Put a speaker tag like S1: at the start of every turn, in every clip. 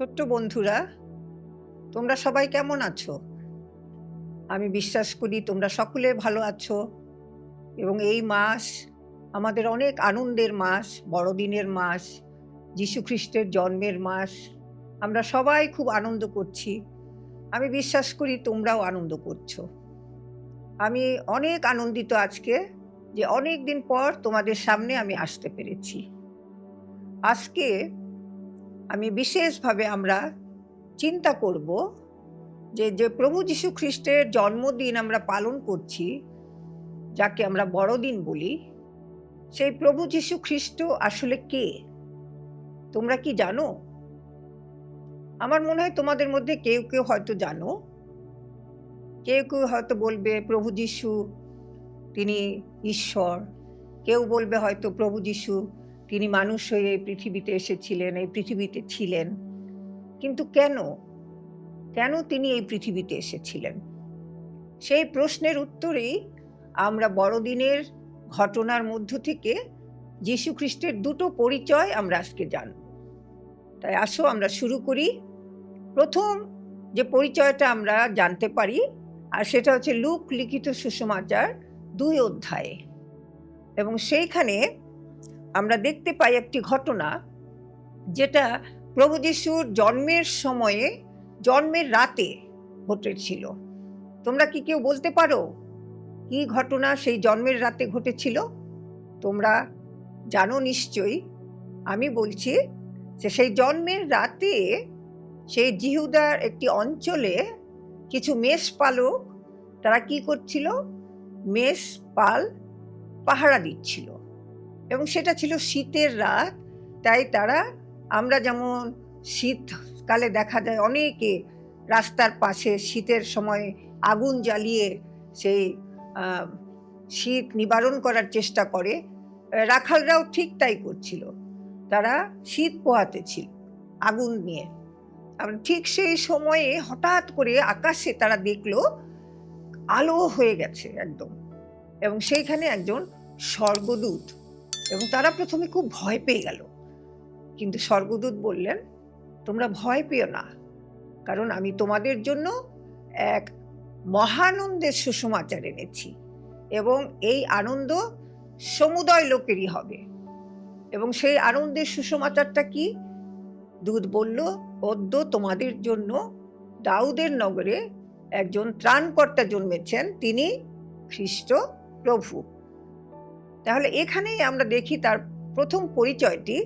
S1: ছোট্ট বন্ধুরা, তোমরা সবাই কেমন আছো? আমি বিশ্বাস করি তোমরা সকলে ভালো আছো এবং এই মাস আমাদের অনেক আনন্দের মাস, বড়দিনের মাস, যীশুখ্রিস্টের জন্মের মাস। আমরা সবাই খুব আনন্দ করছি। আমি বিশ্বাস করি তোমরাও আনন্দ করছো। আমি অনেক আনন্দিত আজকে যে অনেক দিন পর তোমাদের সামনে আমি আসতে পেরেছি। আজকে আমি বিশেষভাবে আমরা চিন্তা করব যে প্রভু যীশু খ্রিস্টের জন্মদিন আমরা পালন করছি, যাকে আমরা বড়দিন বলি, সেই প্রভু যীশু খ্রিস্ট আসলে কে? তোমরা কি জানো? আমার মনে হয় তোমাদের মধ্যে কেউ কেউ হয়তো জানো। কেউ কেউ হয়তো বলবে প্রভু যীশু তিনি ঈশ্বর। কেউ বলবে হয়তো প্রভু যীশু তিনি মানুষ হয়ে এই পৃথিবীতে এসেছিলেন, এই পৃথিবীতে ছিলেন। কিন্তু কেন? কেন তিনি এই পৃথিবীতে এসেছিলেন? সেই প্রশ্নের উত্তরেই আমরা বড়দিনের ঘটনার মধ্য থেকে যীশুখ্রিস্টের দুটো পরিচয় আমরা আজকে জানব। তাই আসো আমরা শুরু করি। প্রথম যে পরিচয়টা আমরা জানতে পারি, আর সেটা হচ্ছে লূক লিখিত সুসমাচার ২ অধ্যায়ে। এবং সেইখানে আমরা দেখতে পাই একটি ঘটনা, যেটা প্রভু যীশুর জন্মের সময়ে, জন্মের রাতে ঘটেছিল। তোমরা কি কেউ বলতে পারো কি ঘটনা সেই জন্মের রাতে ঘটেছিল? তোমরা জানো নিশ্চয়ই। আমি বলছি যে সেই জন্মের রাতে সেই জিহুদার একটি অঞ্চলে কিছু মেষপালক তারা কি করছিল? মেষ পাল পাহারা দিচ্ছিল এবং সেটা ছিল শীতের রাত। তাই তারা, আমরা যেমন শীতকালে দেখা যায় অনেকে রাস্তার পাশে শীতের সময় আগুন জ্বালিয়ে সেই শীত নিবারণ করার চেষ্টা করে, রাখালরাও ঠিক তাই করছিল। তারা শীত পোহাতে ছিল আগুন নিয়ে। ঠিক সেই সময়ে হঠাৎ করে আকাশে তারা দেখলো আলো হয়ে গেছে একদম, এবং সেইখানে একজন স্বর্গদূত। এবং তারা প্রথমে খুব ভয় পেয়ে গেল, কিন্তু স্বর্গদূত বললেন, তোমরা ভয় পেও না, কারণ আমি তোমাদের জন্য এক মহানন্দের সুসমাচার এনেছি এবং এই আনন্দ সমুদয় লোকেরই হবে। এবং সেই আনন্দের সুসমাচারটা কি? দূত বলল, অদ্য তোমাদের জন্য দাউদের নগরে একজন ত্রাণকর্তা জন্মেছেন, তিনি খ্রিস্ট প্রভু। তাহলে এখানেই আমরা দেখি তার প্রথম পরিচয়টি,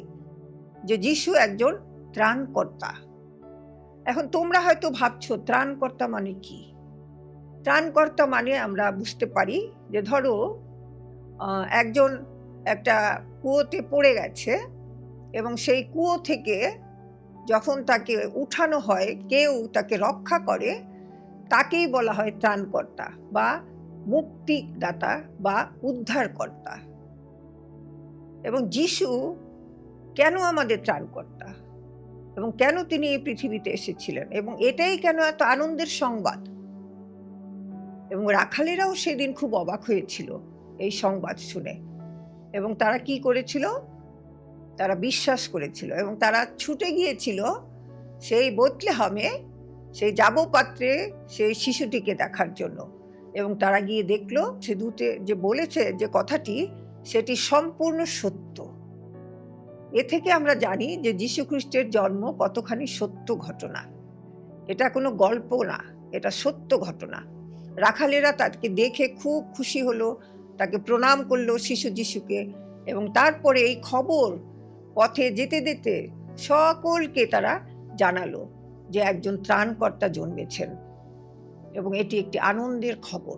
S1: যে যিশু একজন ত্রাণকর্তা। এখন তোমরা হয়তো ভাবছো ত্রাণকর্তা মানে কি? ত্রাণকর্তা মানে আমরা বুঝতে পারি যে ধরো একজন একটা কুয়োতে পড়ে গেছে এবং সেই কুয়ো থেকে যখন তাকে উঠানো হয়, কেউ তাকে রক্ষা করে, তাকেই বলা হয় ত্রাণকর্তা বা মুক্তিদাতা বা উদ্ধারকর্তা। এবং যিশু কেন আমাদের ত্রাণকর্তা এবং কেন তিনি এই পৃথিবীতে এসেছিলেন, এবং এটাই কেন এত আনন্দের সংবাদ? এবং রাখালেরাও সেদিন খুব অবাক হয়েছিল এই সংবাদ শুনে, এবং তারা কি করেছিল? তারা বিশ্বাস করেছিল এবং তারা ছুটে গিয়েছিল সেই বেথলেহেমে, সেই যাবপাত্রে সেই শিশুটিকে দেখার জন্য। এবং তারা গিয়ে দেখলো সে দূতে যে বলেছে যে কথাটি, সেটি সম্পূর্ণ সত্য। এ থেকে আমরা জানি যে যীশু খ্রিস্টের জন্ম কতখানি সত্য ঘটনা। এটা কোনো গল্প না, এটা সত্য ঘটনা। রাখালেরা তাকে দেখে খুব খুশি হলো, তাকে প্রণাম করলো শিশু যিশুকে, এবং তারপরে এই খবর পথে যেতে যেতে সকলকে তারা জানালো যে একজন ত্রাণকর্তা জন্মেছেন, এবং এটি একটি আনন্দের খবর।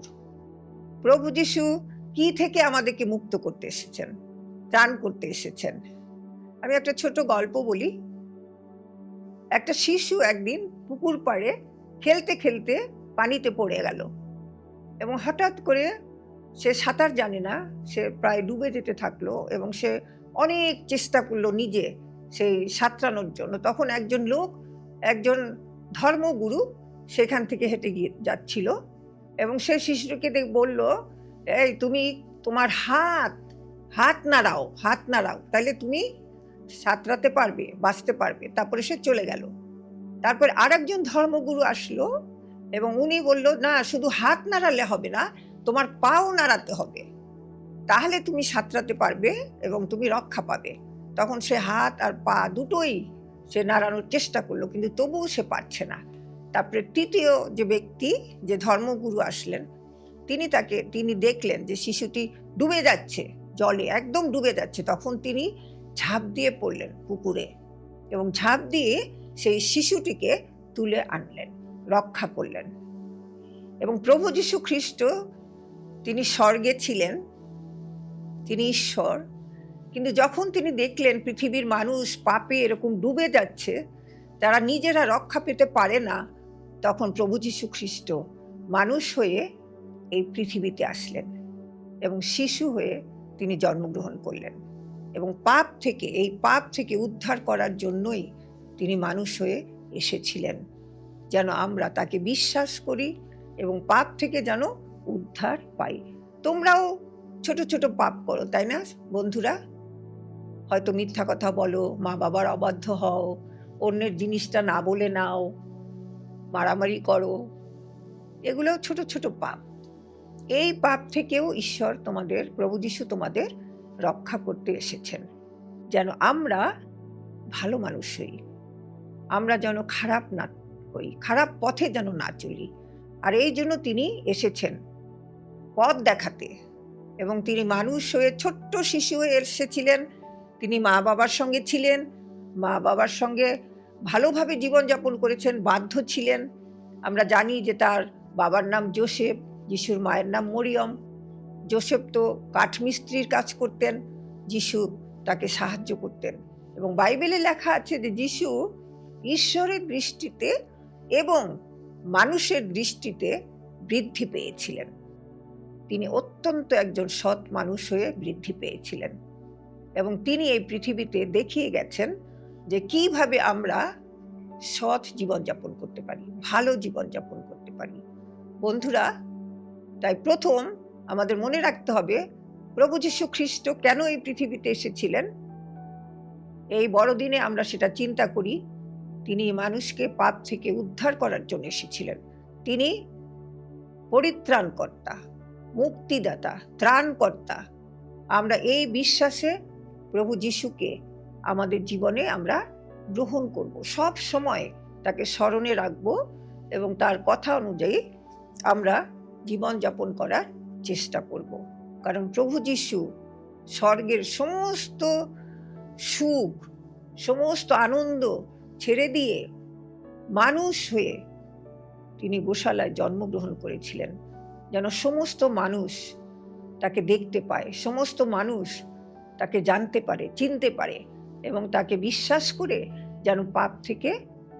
S1: প্রভু যীশু কি থেকে আমাদেরকে মুক্ত করতে এসেছেন? ত্রাণ করতে এসেছেন। আমি একটা ছোট গল্প বলি। একটা শিশু একদিন পুকুর পাড়ে খেলতে খেলতে পানিতে পড়ে গেল, এবং হঠাৎ করে সে সাঁতার জানে না, সে প্রায় ডুবে যেতে থাকলো, এবং সে অনেক চেষ্টা করলো নিজে সেই সাঁতরানোর জন্য। তখন একজন লোক, একজন ধর্মগুরু সেখান থেকে হেঁটে গিয়ে যাচ্ছিল, এবং সে শিশুটিকে বলল, এই তুমি তোমার হাত নাড়াও, তাহলে তুমি সাঁতরাতে পারবে, বাঁচতে পারবে। তারপরে সে চলে গেল। তারপর আরেকজন ধর্মগুরু আসলো এবং উনি বলল, না শুধু হাত নাড়ালে হবে না, তোমার পাও নাড়াতে হবে, তাহলে তুমি সাঁতরাতে পারবে এবং তুমি রক্ষা পাবে। তখন সে হাত আর পা দুটোই সে নাড়ানোর চেষ্টা করলো, কিন্তু তবুও সে পারছে না। তারপরে তৃতীয় যে ব্যক্তি, যে ধর্মগুরু আসলেন, তিনি দেখলেন যে শিশুটি ডুবে যাচ্ছে, জলে একদম ডুবে যাচ্ছে। তখন তিনি ঝাঁপ দিয়ে পড়লেন পুকুরে এবং ঝাঁপ দিয়ে সেই শিশুটিকে তুলে আনলেন, রক্ষা করলেন। এবং প্রভু যীশু খ্রিস্ট, তিনি স্বর্গে ছিলেন, তিনি ঈশ্বর, কিন্তু যখন তিনি দেখলেন পৃথিবীর মানুষ পাপে এরকম ডুবে যাচ্ছে, তারা নিজেরা রক্ষা পেতে পারে না, তখন প্রভু যীশু খ্রিস্ট মানুষ হয়ে এই পৃথিবীতে আসলেন এবং শিশু হয়ে তিনি জন্মগ্রহণ করলেন এবং এই পাপ থেকে উদ্ধার করার জন্যই তিনি মানুষ হয়ে এসেছিলেন, যেন আমরা তাকে বিশ্বাস করি এবং পাপ থেকে যেন উদ্ধার পাই। তোমরাও ছোট ছোট পাপ করো, তাই না বন্ধুরা? হয়তো মিথ্যা কথা বলো, মা বাবার অবাধ্য হও, অন্যের জিনিসটা না বলে নাও, মারামারি করো, এগুলো ছোট ছোট পাপ। এই পাপ থেকেও ঈশ্বর প্রভু যীশু তোমাদের রক্ষা করতে এসেছেন, যেন আমরা ভালো মানুষ হই, আমরা যেন খারাপ না হই, খারাপ পথে যেন না চলি। আর এই জন্য তিনি এসেছেন পথ দেখাতে, এবং তিনি মানুষ হয়ে ছোট্ট শিশু হয়ে এসেছিলেন। তিনি মা বাবার সঙ্গে ছিলেন, মা বাবার সঙ্গে ভালোভাবে জীবনযাপন করেছেন, বাধ্য ছিলেন। আমরা জানি যে তার বাবার নাম যোসেফ, যিশুর মায়ের নাম মরিয়ম। যোসেফ তো কাঠমিস্ত্রির কাজ করতেন, যিশু তাকে সাহায্য করতেন। এবং বাইবেলে লেখা আছে যে যিশু ঈশ্বরের দৃষ্টিতে এবং মানুষের দৃষ্টিতে বৃদ্ধি পেয়েছিলেন। তিনি অত্যন্ত একজন সৎ মানুষ হয়ে বৃদ্ধি পেয়েছিলেন এবং তিনি এই পৃথিবীতে দেখিয়ে গেছেন যে কিভাবে আমরা সৎ জীবনযাপন করতে পারি, ভালো জীবনযাপন করতে পারি। বন্ধুরা, তাই প্রথম আমাদের মনে রাখতে হবে প্রভু যীশু খ্রিস্ট কেন এই পৃথিবীতে এসেছিলেন। এই বড়দিনে আমরা সেটা চিন্তা করি। তিনি মানুষকে পাপ থেকে উদ্ধার করার জন্য এসেছিলেন। তিনি পরিত্রাণকর্তা, মুক্তিদাতা, ত্রাণকর্তা। আমরা এই বিশ্বাসে প্রভু যীশুকে আমাদের জীবনে আমরা গ্রহণ করব, সব সময় তাকে স্মরণে রাখবো এবং তার কথা অনুযায়ী আমরা জীবনযাপন করার চেষ্টা করব। কারণ প্রভু যীশু স্বর্গের সমস্ত সুখ, সমস্ত আনন্দ ছেড়ে দিয়ে মানুষ হয়ে তিনি গোশালায় জন্মগ্রহণ করেছিলেন, যেন সমস্ত মানুষ তাকে দেখতে পায়, সমস্ত মানুষ তাকে জানতে পারে, চিনতে পারে এবং তাকে বিশ্বাস করে যেন পাপ থেকে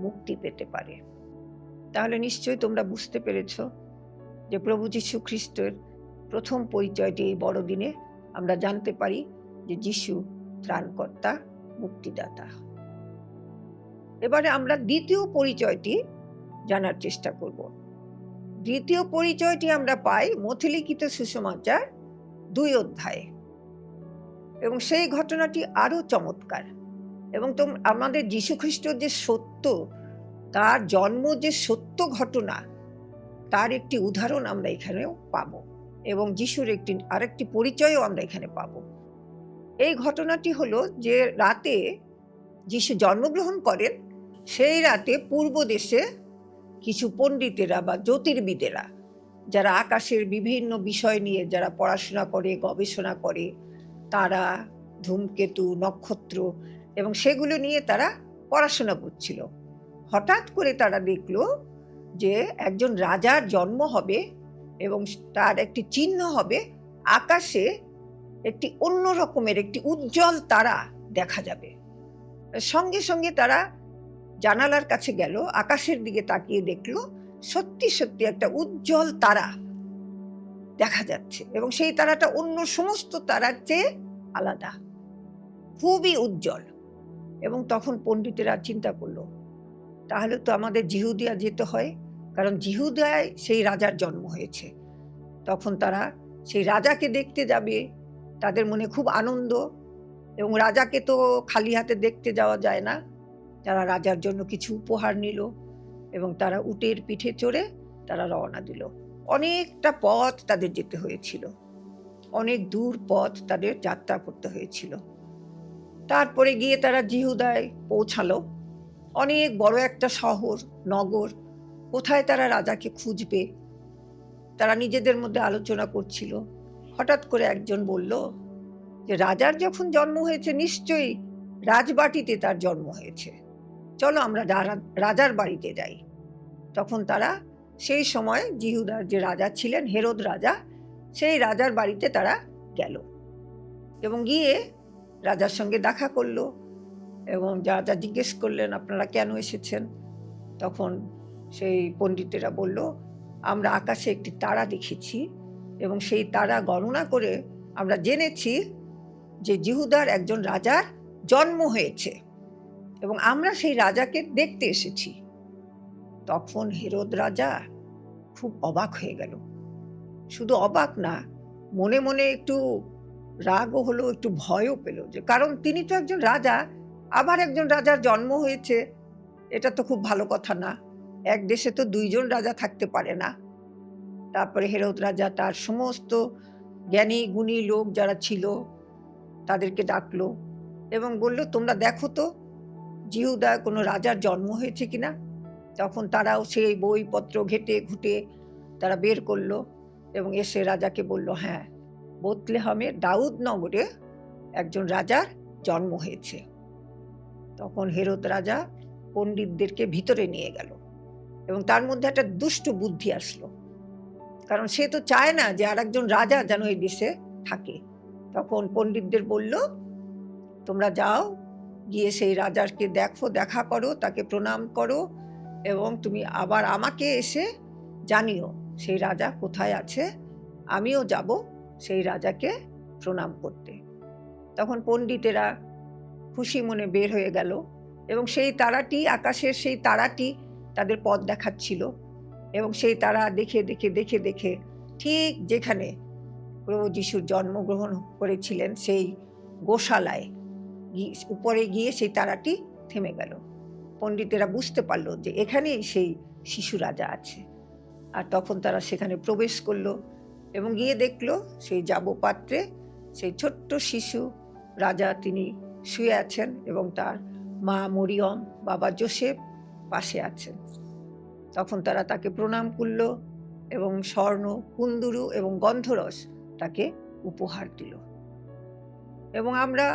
S1: মুক্তি পেতে পারে। তাহলে নিশ্চয়ই তোমরা বুঝতে পেরেছ যে প্রভু যীশু খ্রিস্টের প্রথম পরিচয়টি এই বড়দিনে আমরা জানতে পারি যে যীশু ত্রাণকর্তা, মুক্তিদাতা। এবারে আমরা দ্বিতীয় পরিচয়টি জানার চেষ্টা করব। দ্বিতীয় পরিচয়টি আমরা পাই মথিলিখিত সুসমাচার 2 অধ্যায়ে, এবং সেই ঘটনাটি আরো চমৎকার। এবং আমাদের যীশু খ্রিস্ট যে সত্য, তার জন্ম যে সত্য ঘটনা, তার একটি উদাহরণ আমরা এখানেও পাব এবং যীশুর আরেকটি পরিচয়ও আমরা এখানে পাব। এই ঘটনাটি হলো যে রাতে যীশু জন্মগ্রহণ করেন, সেই রাতে পূর্ব দেশে কিছু পণ্ডিতেরা বা জ্যোতির্বিদেরা, যারা আকাশের বিভিন্ন বিষয় নিয়ে যারা পড়াশোনা করে, গবেষণা করে, তারা, ধূমকেতু, নক্ষত্র এবং সেগুলো নিয়ে তারা পড়াশোনা করছিল, হঠাৎ করে তারা দেখলো যে একজন রাজার জন্ম হবে এবং তার একটি চিহ্ন হবে, আকাশে একটি অন্য রকমের একটি উজ্জ্বল তারা দেখা যাবে। সঙ্গে সঙ্গে তারা জানালার কাছে গেল, আকাশের দিকে তাকিয়ে দেখলো সত্যি সত্যি একটা উজ্জ্বল তারা দেখা যাচ্ছে এবং সেই তারাটা অন্য সমস্ত তারার চেয়ে আলাদা, খুবই উজ্জ্বল। এবং তখন পণ্ডিতেরা চিন্তা করলো, তাহলে তো আমাদের জিহুদিয়া যেতে হয়, কারণ জিহুদিয়ায় সেই রাজার জন্ম হয়েছে। তখন তারা সেই রাজাকে দেখতে যাবে, তাদের মনে খুব আনন্দ, এবং রাজাকে তো খালি হাতে দেখতে যাওয়া যায় না, তারা রাজার জন্য কিছু উপহার নিল এবং তারা উটের পিঠে চড়ে তারা রওনা দিল। অনেকটা পথ তাদের যেতে হয়েছিল, অনেক দূর পথ তাদের যাত্রা করতে হয়েছিল। তারপরে গিয়ে তারা জিহুদায় পৌঁছালো। অনেক বড় একটা শহর, নগর। কোথায় তারা রাজাকে খুঁজবে তারা নিজেদের মধ্যে আলোচনা করছিল। হঠাৎ করে একজন বলল যে রাজার যখন জন্ম হয়েছে নিশ্চয়ই রাজবাটিতে তার জন্ম হয়েছে, চলো আমরা রাজার বাড়িতে যাই। তখন তারা সেই সময় জিহুদার যে রাজা ছিলেন, হেরোদ রাজা, সেই রাজার বাড়িতে তারা গেল এবং গিয়ে রাজার সঙ্গে দেখা করলো এবং রাজা জিজ্ঞেস করলেন, আপনারা কেন এসেছেন? তখন সেই পণ্ডিতেরা বলল, আমরা আকাশে একটি তারা দেখেছি এবং সেই তারা গণনা করে আমরা জেনেছি যে জিহুদার একজন রাজার জন্ম হয়েছে এবং আমরা সেই রাজাকে দেখতে এসেছি। তখন হেরোদ রাজা খুব অবাক হয়ে গেল। শুধু অবাক না, মনে মনে একটু রাগও হলো, একটু ভয়ও পেল, যে কারণ তিনি তো একজন রাজা, আবার একজন রাজার জন্ম হয়েছে, এটা তো খুব ভালো কথা না। এক দেশে তো দুইজন রাজা থাকতে পারে না। তারপরে হেরোদ রাজা তার সমস্ত জ্ঞানী গুণী লোক যারা ছিল তাদেরকে ডাকলো এবং বলল, তোমরা দেখো তো জিহুদা কোনো রাজার জন্ম হয়েছে কিনা। তখন তারাও সেই বইপত্র ঘেটে ঘুটে তারা বের করলো এবং এসে রাজাকে বলল, হ্যাঁ, বেথলেহেমের দাউদ নগরে একজন রাজার জন্ম হয়েছে। তখন হেরোদ রাজা পণ্ডিতদেরকে ভিতরে নিয়ে গেল এবং তার মধ্যে একটা দুষ্ট বুদ্ধি আসলো, কারণ সে তো চায় না যে আর একজন রাজা যেন এই দেশে থাকে। তখন পণ্ডিতদের বলল, তোমরা যাও, গিয়ে সেই রাজাকে দেখো, দেখা করো, তাকে প্রণাম করো এবং তুমি আবার আমাকে এসে জানিও সেই রাজা কোথায় আছে, আমিও যাব সেই রাজাকে প্রণাম করতে। তখন পণ্ডিতেরা খুশি মনে বের হয়ে গেল এবং সেই তারাটি, আকাশের সেই তারাটি তাদের পথ দেখাচ্ছিল এবং সেই তারা দেখে দেখে দেখে দেখে ঠিক যেখানে প্রভু যিশুর জন্মগ্রহণ করেছিলেন সেই গোশালায় উপরে গিয়ে সেই তারাটি থেমে গেল। পণ্ডিতেরা বুঝতে পারলো যে এখানেই সেই শিশু রাজা আছে। আর তখন তারা সেখানে প্রবেশ করলো এবং গিয়ে দেখলো সেই যাবপাত্রে সেই ছোট্ট শিশু রাজা তিনি শুয়ে আছেন এবং তার মা মরিয়ম, বাবা যোসেফ পাশে আছেন। তখন তারা তাকে প্রণাম করলো এবং স্বর্ণ, কুন্দুরু এবং গন্ধরস তাকে উপহার দিল। এবং আমরা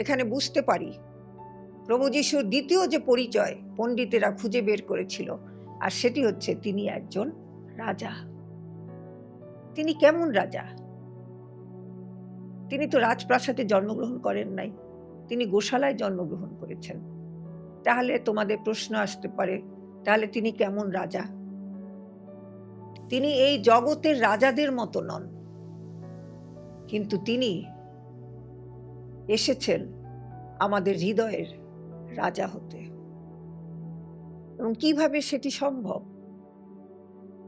S1: এখানে বুঝতে পারি প্রভু যিশুর দ্বিতীয় যে পরিচয় পণ্ডিতেরা খুঁজে বের করেছিল, আর সেটি হচ্ছে তিনি একজন রাজা। তিনি কেমন রাজা? তিনি তো রাজপ্রাসাদে জন্মগ্রহণ করেন নাই, তিনি গোশালায় জন্মগ্রহণ করেছেন। তাহলে তোমাদের প্রশ্ন আসতে পারে, তাহলে তিনি কেমন রাজা? তিনি এই জগতের রাজাদের মতো নন, কিন্তু তিনি এসেছেন আমাদের হৃদয়ের রাজা হতে। এবং কিভাবে সেটি সম্ভব?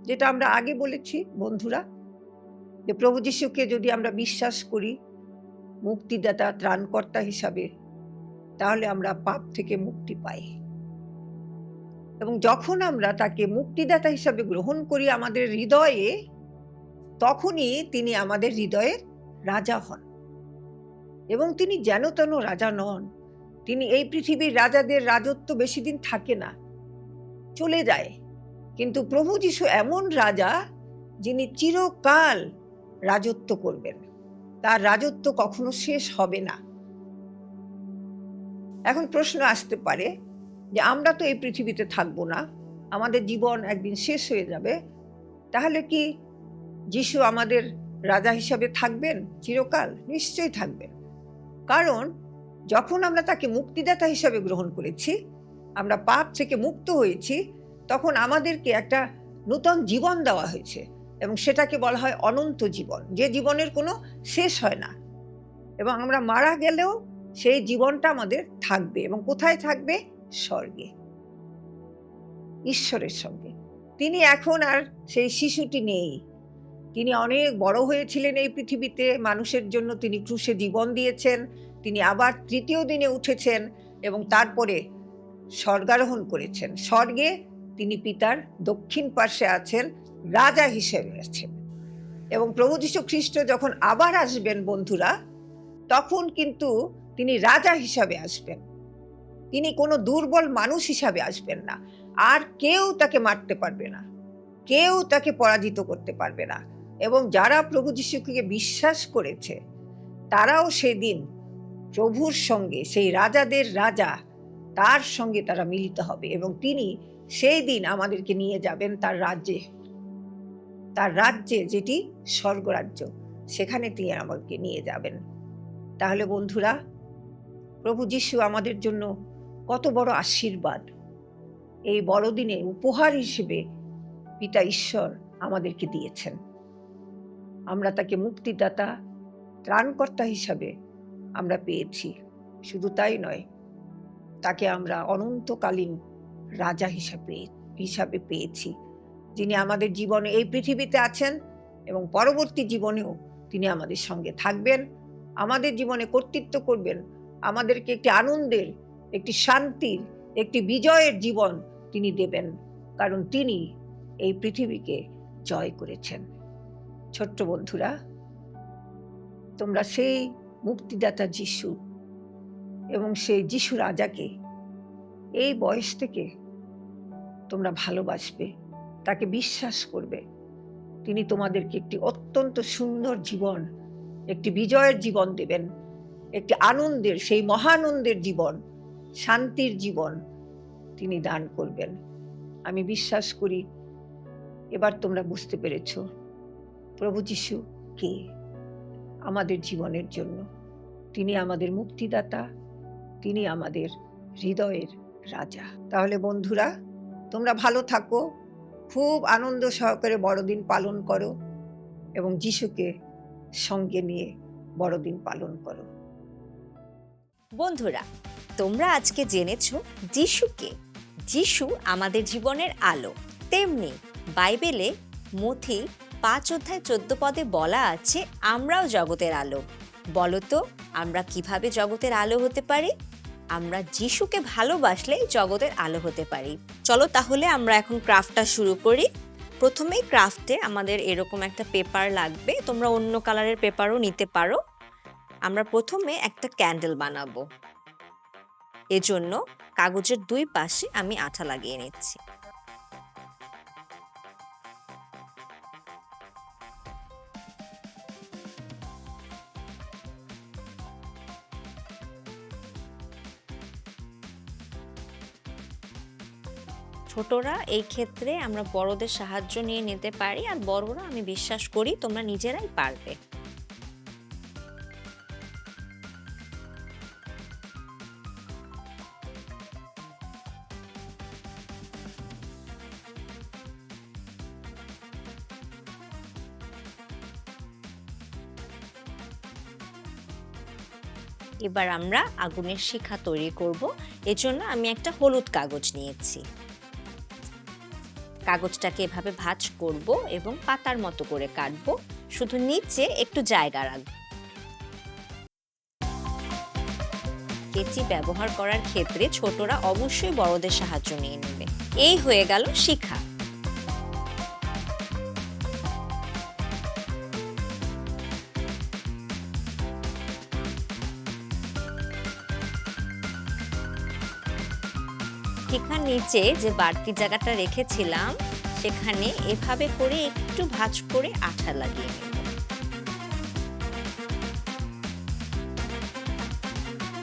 S1: যেটা আমরা আগে বলেছি বন্ধুরা, যে প্রভু যিশুকে যদি আমরা বিশ্বাস করি মুক্তিদাতা, ত্রাণকর্তা হিসাবে, তাহলে আমরা পাপ থেকে মুক্তি পাই। এবং যখন আমরা তাকে মুক্তিদাতা হিসাবে গ্রহণ করি আমাদের হৃদয়ে, তখনই তিনি আমাদের হৃদয়ের রাজা হন। এবং তিনি যেন তেন রাজা নন। তিনি এই পৃথিবীর রাজাদের রাজত্ব বেশি দিন থাকে না, চলে যায়। কিন্তু প্রভু যিশু এমন রাজা যিনি চিরকাল রাজত্ব করবেন, তার রাজত্ব কখনো শেষ হবে না। এখন প্রশ্ন আসতে পারে যে আমরা তো এই পৃথিবীতে থাকবো না, আমাদের জীবন একদিন শেষ হয়ে যাবে, তাহলে কি যিশু আমাদের রাজা হিসাবে থাকবেন চিরকাল? নিশ্চয়ই থাকবেন। কারণ যখন আমরা তাকে মুক্তিদাতা হিসাবে গ্রহণ করেছি, আমরা পাপ থেকে মুক্ত হয়েছি, তখন আমাদেরকে একটা নূতন জীবন দেওয়া হয়েছে এবং সেটাকে বলা হয় অনন্ত জীবন, যে জীবনের কোনো শেষ হয় না। এবং আমরা মারা গেলেও সেই জীবনটা আমাদের থাকবে। এবং কোথায় থাকবে? স্বর্গে, ঈশ্বরের সঙ্গে। তিনি এখন আর সেই শিশুটি নেই, তিনি অনেক বড় হয়েছিলেন এই পৃথিবীতে, মানুষের জন্য তিনি ক্রুশে জীবন দিয়েছেন, তিনি আবার তৃতীয় দিনে উঠেছেন এবং তারপরে স্বর্গারোহণ করেছেন। স্বর্গে তিনি পিতার দক্ষিণ পার্শ্বে আছেন, রাজা হিসেবে আছেন। এবং প্রভু যীশু খ্রিস্ট যখন আবার আসবেন বন্ধুরা, তখন কিন্তু তিনি রাজা হিসাবে আসবেন। তিনি কোনো দুর্বল মানুষ হিসাবে আসবেন না। আর কেউ তাকে মারতে পারবে না, কেউ তাকে পরাজিত করতে পারবে না। এবং যারা প্রভু যীশুকে বিশ্বাস করেছে তারাও সেদিন প্রভুর সঙ্গে, সেই রাজাদের রাজা, তার সঙ্গে তারা মিলিত হবে এবং তিনি সেই দিন আমাদেরকে নিয়ে যাবেন তার রাজ্যে, তার রাজ্যে যেটি স্বর্গরাজ্য, সেখানে তিনি আমাদেরকে নিয়ে যাবেন। তাহলে বন্ধুরা, প্রভু যীশু আমাদের জন্য কত বড় আশীর্বাদ! এই বড়দিনে উপহার হিসেবে পিতা ঈশ্বর আমাদেরকে দিয়েছেন। আমরা তাকে মুক্তিদাতা, ত্রাণকর্তা হিসাবে আমরা পেয়েছি। শুধু তাই নয়, তাকে আমরা অনন্তকালীন রাজা হিসাবে পেয়েছি, যিনি আমাদের জীবনে এই পৃথিবীতে আছেন এবং পরবর্তী জীবনেও তিনি আমাদের সঙ্গে থাকবেন, আমাদের জীবনে কর্তৃত্ব করবেন, আমাদেরকে একটি আনন্দের, একটি শান্তির, একটি বিজয়ের জীবন তিনি দেবেন, কারণ তিনি এই পৃথিবীকে জয় করেছেন। ছোট্ট বন্ধুরা, তোমরা সেই মুক্তিদাতা যিশু এবং সেই যিশু রাজাকে এই বয়স থেকে তোমরা ভালোবাসবে, তাকে বিশ্বাস করবে। তিনি তোমাদেরকে একটি অত্যন্ত সুন্দর জীবন, একটি বিজয়ের জীবন দেবেন, একটি আনন্দের, সেই মহানন্দের জীবন, শান্তির জীবন তিনি দান করবেন। আমি বিশ্বাস করি এবার তোমরা বুঝতে পেরেছ প্রভু যীশু কে আমাদের জীবনের জন্য। তিনি আমাদের মুক্তিদাতা, তিনি আমাদের হৃদয়ের রাজা। তাহলে বন্ধুরা, তোমরা ভালো থাকো, খুব আনন্দ সহকারে বড়দিন পালন করো এবং যিশুকে সঙ্গে নিয়ে বড়দিন পালন করো।
S2: বন্ধুরা, তোমরা আজকে জেনেছো যিশুকে। যিশু আমাদের জীবনের আলো। তেমনি বাইবেলে মথি 5:14 বলা আছে, আমরাও জগতের আলো। বলো তো, আমরা কিভাবে জগতের আলো হতে পারি? আমরা যিশুকে ভালোবাসলেই জগতের আলো হতে পারি। চলো তাহলে আমরা এখন ক্রাফটটা শুরু করি। প্রথমেই ক্রাফটে আমাদের এরকম একটা পেপার লাগবে, তোমরা অন্য কালারের পেপারও নিতে পারো। আমরা প্রথমে একটা ক্যান্ডেল বানাবো। এজন্য কাগজের 2 পাশে আমি আঠা লাগিয়ে নিচ্ছি। ছোটরা এই ক্ষেত্রে আমরা বড়দের সাহায্য নিয়ে নিতে পারি, আর বড়রা আমি বিশ্বাস করি তোমরা নিজেরাই পারবে। এবার আমরা আগুনের শিখা তৈরি করব। এজন্য আমি একটা হলুদ কাগজ নিয়েছি। কাগজটাকে এভাবে ভাঁজ করব এবং পাতার মতো করে কাটবো, শুধু নিচে একটু জায়গা রাখব। কেচি ব্যবহার করার ক্ষেত্রে ছোটরা অবশ্যই বড়দের সাহায্য নিয়ে নেবে। এই হয়ে গেল শিখা। শিখার নিচে যে বাড়তি জায়গাটা রেখেছিলাম সেখানে এভাবে করে একটু ভাঁজ করে আঠা লাগিয়ে নেব।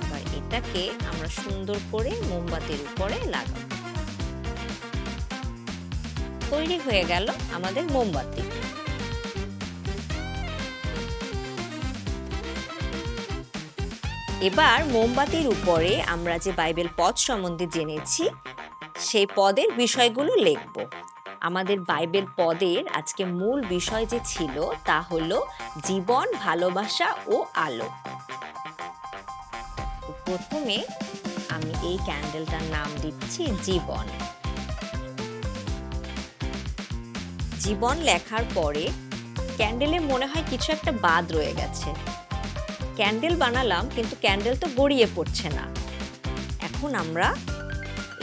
S2: এবার এটাকে আমরা সুন্দর করে মোমবাতির উপরে লাগাবো। তৈরি হয়ে গেল আমাদের মোমবাতি। এবার মোমবাতির উপরে আমরা যে বাইবেল পদ সম্বন্ধে জেনেছি সেই পদের বিষয়গুলো লিখব। আমাদের বাইবেল পদের আজকে মূল বিষয় যে ছিল তা হলো জীবন, ভালোবাসা ও আলো। প্রথমে আমি এই ক্যান্ডেলটার নাম দিচ্ছি জীবন। জীবন লেখার পরে ক্যান্ডেলে মনে হয় কিছু একটা বাদ রয়ে গেছে। ক্যান্ডেল বানালাম কিন্তু ক্যান্ডেল তো গড়িয়ে পড়ছে না। এখন আমরা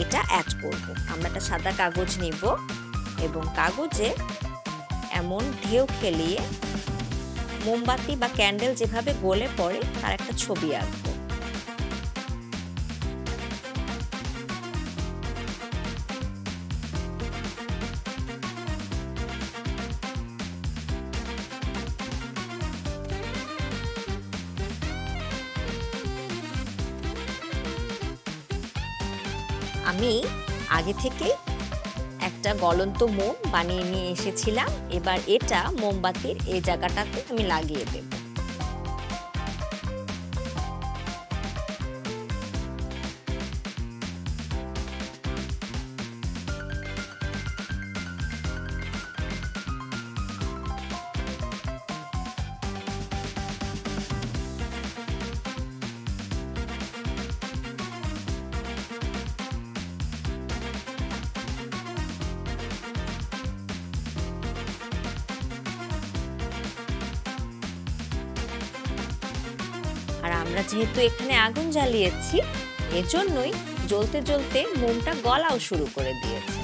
S2: এটা অ্যাড করব। আমরা একটা সাদা কাগজ নিব এবং কাগজে এমন ঢেউ খেলিয়ে মোমবাতি বা ক্যান্ডেল যেভাবে গলে পড়ে তার একটা ছবি আঁকবো। আমি আগে থেকে একটা গলন্ত মোম বানিয়ে নিয়ে এসেছিলাম। এবার এটা মোমবাতির এই জায়গাটাতে আমি লাগিয়ে দেব। আর আমরা যেহেতু এখানে আগুন জ্বালিয়েছি, এজন্যই জ্বলতে জ্বলতে মোমটা গলাও শুরু করে দিয়েছে।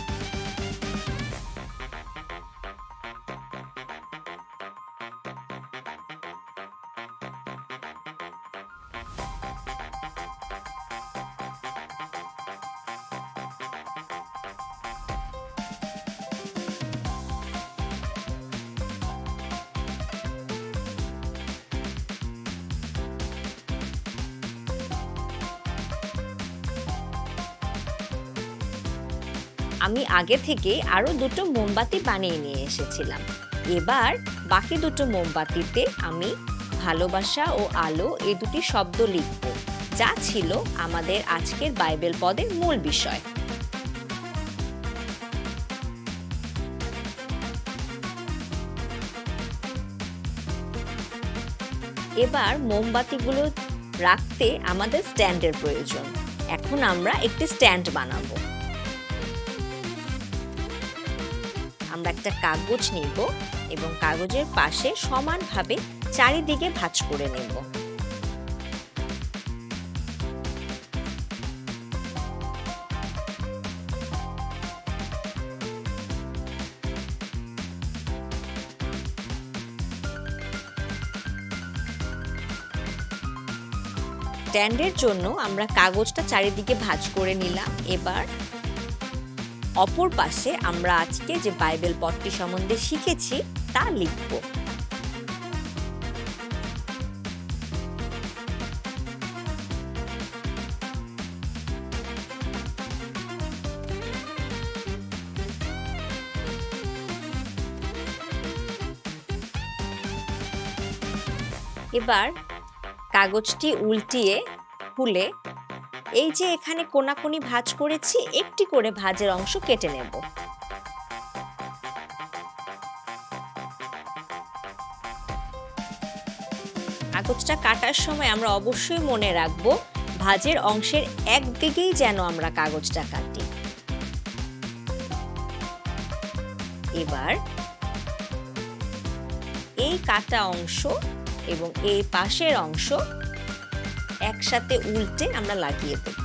S2: আমি আগে থেকে আরো দুটো মোমবাতি বানিয়ে নিয়ে এসেছিলাম। এবার বাকি দুটো মোমবাতিতে আমি ভালোবাসা ও আলো এই দুটি শব্দ লিখব, যা ছিল আমাদের আজকের বাইবেল পদের মূল বিষয়। এবার মোমবাতিগুলো রাখতে আমাদের স্ট্যান্ডের প্রয়োজন। এখন আমরা একটি স্ট্যান্ড বানাবো। আমরা একটা কাগজ নিব এবং কাগজের পাশে সমানভাবে চারিদিকে ভাঁজ করে নেব। স্ট্যান্ডের জন্য আমরা কাগজটা চারিদিকে ভাঁজ করে নিলাম। এবার অপর পাশে আমরা আজকে যে বাইবেল পদটি সম্বন্ধে শিখেছি তা লিখব। এবার কাগজটি উল্টিয়ে খুলে এই যে এখানে কোনাকুনি ভাঁজ করেছি, একটি করে ভাঁজের অংশ কেটে নেব। কাগজটা কাটার সময় আমরা অবশ্যই মনে রাখবো ভাঁজের অংশের একদিকেই যেন আমরা কাগজটা কাটি। এবার এই কাটা অংশ এবং এই পাশের অংশ একসাথে উল্টে আমরা লাগিয়ে দেব।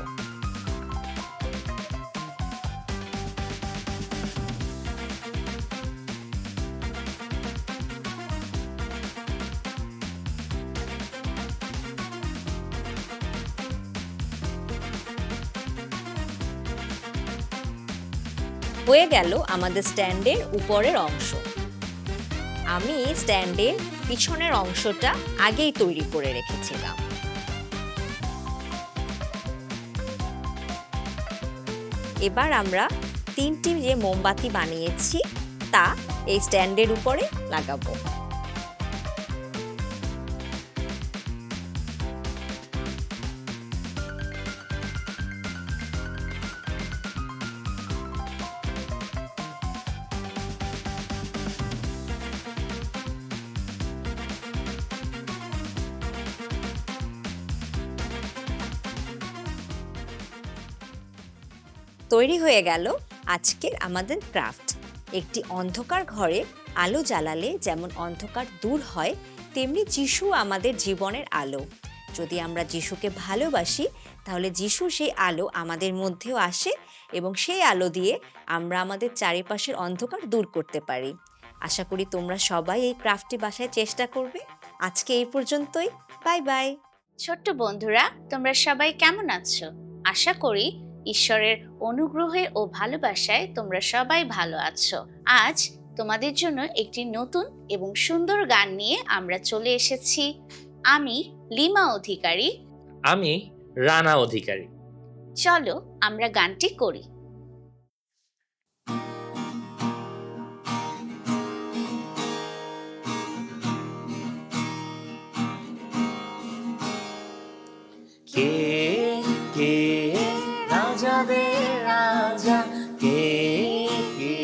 S2: হয়ে গেল আমাদের স্ট্যান্ডের উপরের অংশ। আমি স্ট্যান্ডের পিছনের অংশটা আগেই তৈরি করে রেখেছিলাম। এবার আমরা তিনটি যে মোমবাতি বানিয়েছি তা এই স্ট্যান্ডের উপরে লাগাবো। তৈরি হয়ে গেল আজকের আমাদের ক্রাফট। একটি অন্ধকার ঘরে আলো জ্বালালে যেমন অন্ধকার দূর হয়, তেমনি যিশু আমাদের জীবনের আলো। যদি আমরা যিশুকে ভালোবাসি তাহলে যিশু সেই আলো আমাদের মধ্যেও আসে এবং সেই আলো দিয়ে আমরা আমাদের চারিপাশের অন্ধকার দূর করতে পারি। আশা করি তোমরা সবাই এই ক্রাফটটি বাসায় চেষ্টা করবে। আজকে এই পর্যন্তই। Bye bye.
S3: ছোট্ট বন্ধুরা, তোমরা সবাই কেমন আছো? আশা করি ঈশ্বরের অনুগ্রহে ও ভালোবাসায় তোমরা সবাই ভালো আছো। আজ তোমাদের জন্য একটি নতুন এবং সুন্দর গান নিয়ে আমরা চলে এসেছি। আমি লিমা অধিকারী।
S4: আমি রানা অধিকারী।
S3: চলো আমরা গানটি করি।
S4: কে কে রাজাদের রাজা, কে কে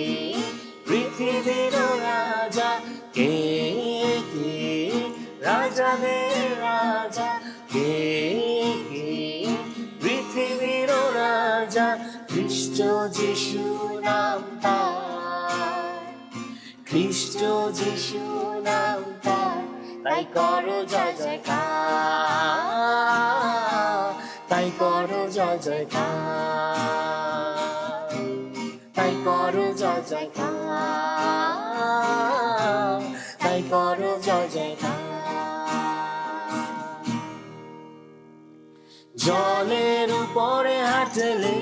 S4: পৃথিবীর রাজা, কে কে রাজাদের রাজা, কে কে পৃথিবীর রাজা, খ্রিস্ট যিশু নাম তার, খ্রিস্ট যিশু নাম তার, তাই করো জয় জয়কার, তাই করো জয় জয়কার, তাই করো জয় জয়কার, তাই করো জয় জয়কার। জলের উপরে হাঁটলে,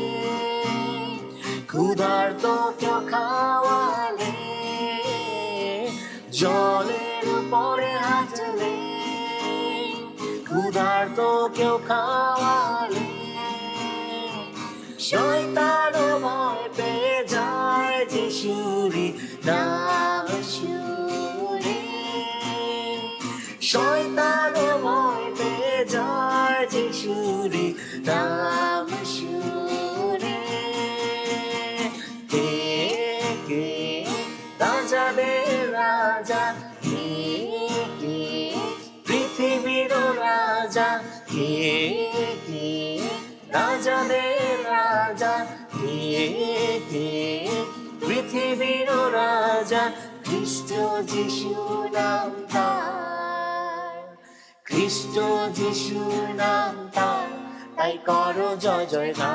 S4: ক্ষুধার্ত কেউ খাওয়ালে, জলের উপরে হাঁটলে, ক্ষুধার্ত কেউ খাওয়ালে, শয়তান ভয় পেয়ে যায় যিশুরি নাম শুনে, শয়তান ভয় পেয়ে যায় যিশুরি নাম শুনে। কে কে রাজাদের রাজা, কে কে পৃথিবীর রাজা, কে কে রাজাদের রাজা, কে কে পৃথিবীর রাজা, খ্রিস্ট যিশু নাম তার, খ্রিস্ট যিশু নাম তার, তাই করো জয় জয়কার,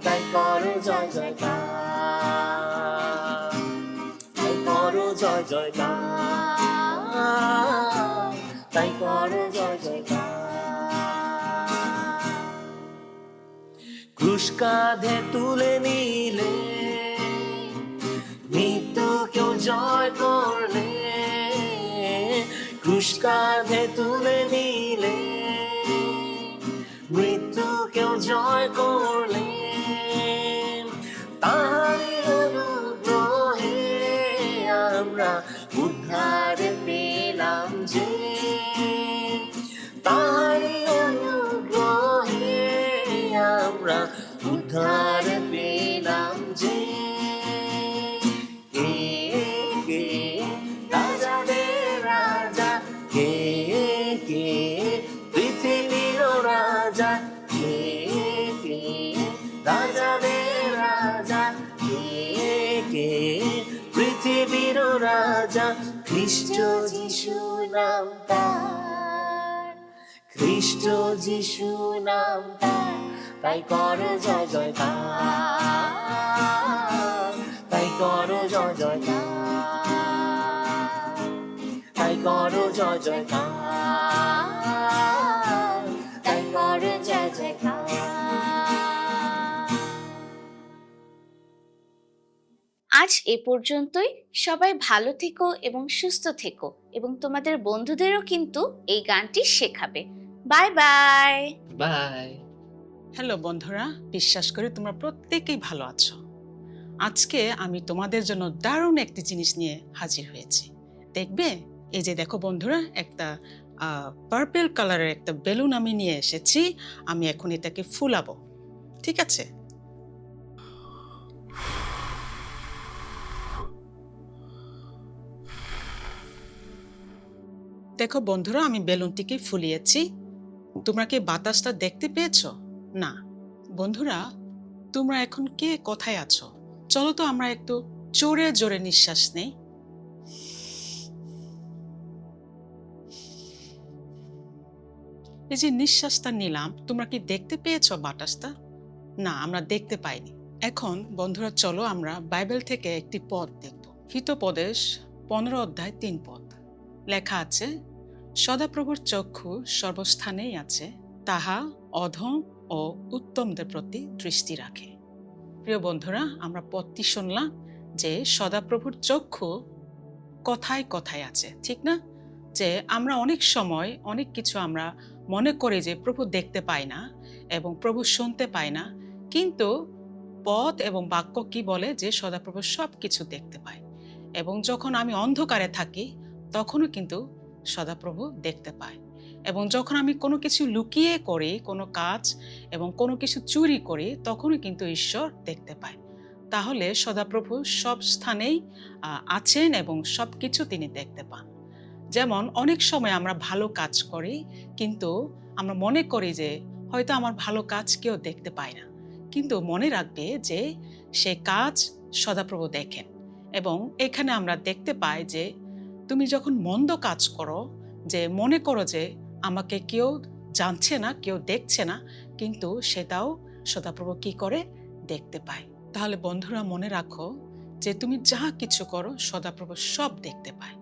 S4: তাই করো জয় জয়কার, তাই করো জয় জয়কার, তাই করো জয় জয়কার। ক্রুশ কাঁধে তুলে নিলে, মৃত্যু কেউ জয় করলে, ক্রুশ কাঁধে তুলে নিলে, মৃত্যু কেউ জয় করলে, তাহারই অনুগ্রহে আমরা উদ্ধার পেলাম যে, তাহারই অনুগ্রহে আমরা উদ্ধার পেলাম যে। কে কে রাজাদের রাজা, কে কে পৃথিবীর রাজা, কে কে রাজাদের রাজা, কে কে পৃথিবীর রাজা, খ্রিস্ট যিশু নাম তার, খ্রিস্ট যিশু নাম তার, তাই করো জয় জয়কার, তাই করো জয় জয়কার, তাই করো জয় জয়কার, তাই করো জয় জয়কার।
S3: আজ এ পর্যন্তই। সবাই ভালো থেকো এবং সুস্থ থেকো, এবং তোমাদের বন্ধুদেরও কিন্তু এই গানটি শেখাবে। Bye bye.
S4: বাই।
S5: হ্যালো বন্ধুরা, বিশ্বাস করি তোমরা প্রত্যেকেই ভালো আছো। আজকে আমি তোমাদের জন্য দারুণ একটি জিনিস নিয়ে হাজির হয়েছি। দেখবে, এই যে দেখো বন্ধুরা, একটা পার্পল কালারের একটা বেলুন আমি নিয়ে এসেছি। আমি এখন এটাকে ফুলাবো, ঠিক আছে? দেখো বন্ধুরা, আমি বেলুনটিকে ফুলিয়েছি। তোমরা কি বাতাসটা দেখতে পেয়েছো? না। বন্ধুরা, তোমরা এখন কে কোথায় আছো? চলো তো আমরা একটু জোরে জোরে নিঃশ্বাস নেই। এই যে নিঃশ্বাসটা নিলাম, তোমরা কি দেখতে পেয়েছো বাতাসটা? না, আমরা দেখতে পাইনি। এখন বন্ধুরা চলো আমরা বাইবেল থেকে একটি পদ দেখব। হিতোপদেশ 15 অধ্যায় 3 পদ লেখা আছে, সদাপ্রভুর চক্ষু সর্বস্থানেই আছে, তাহা অধম ও উত্তমদের প্রতি দৃষ্টি রাখে। প্রিয় বন্ধুরা, আমরা পদটি শুনলাম যে সদাপ্রভুর চক্ষু কথায় কথায় আছে, ঠিক না? যে আমরা অনেক সময় অনেক কিছু আমরা মনে করি যে প্রভু দেখতে পায় না এবং প্রভু শুনতে পায় না, কিন্তু পদ এবং বাক্য কি বলে যে সদাপ্রভু সব কিছু দেখতে পায়। এবং যখন আমি অন্ধকারে থাকি তখনও কিন্তু সদাপ্রভু দেখতে পায়। এবং যখন আমি কোনো কিছু লুকিয়ে করি, কোনো কাজ এবং কোনো কিছু চুরি করি, তখনও কিন্তু ঈশ্বর দেখতে পায়। তাহলে সদাপ্রভু সব স্থানেই আছেন এবং সব কিছু তিনি দেখতে পান। যেমন অনেক সময় আমরা ভালো কাজ করি, কিন্তু আমরা মনে করি যে হয়তো আমার ভালো কাজ কেউ দেখতে পায় না, কিন্তু মনে রাখবে যে সে কাজ সদাপ্রভু দেখেন। এবং এখানে আমরা দেখতে পাই যে তুমি যখন মন্দ কাজ করো, যে মনে করো যে আমাকে কেউ জানছে না, কেউ দেখছে না, কিন্তু সেটাও সদাপ্রভু কি করে দেখতে পায়। তাহলে বন্ধুরা মনে রাখো যে তুমি যা কিছু করো সদাপ্রভু সব দেখতে পায়।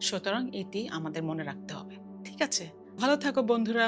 S5: সুতরাং এটি আমাদের মনে রাখতে হবে, ঠিক আছে? ভালো থাকো বন্ধুরা।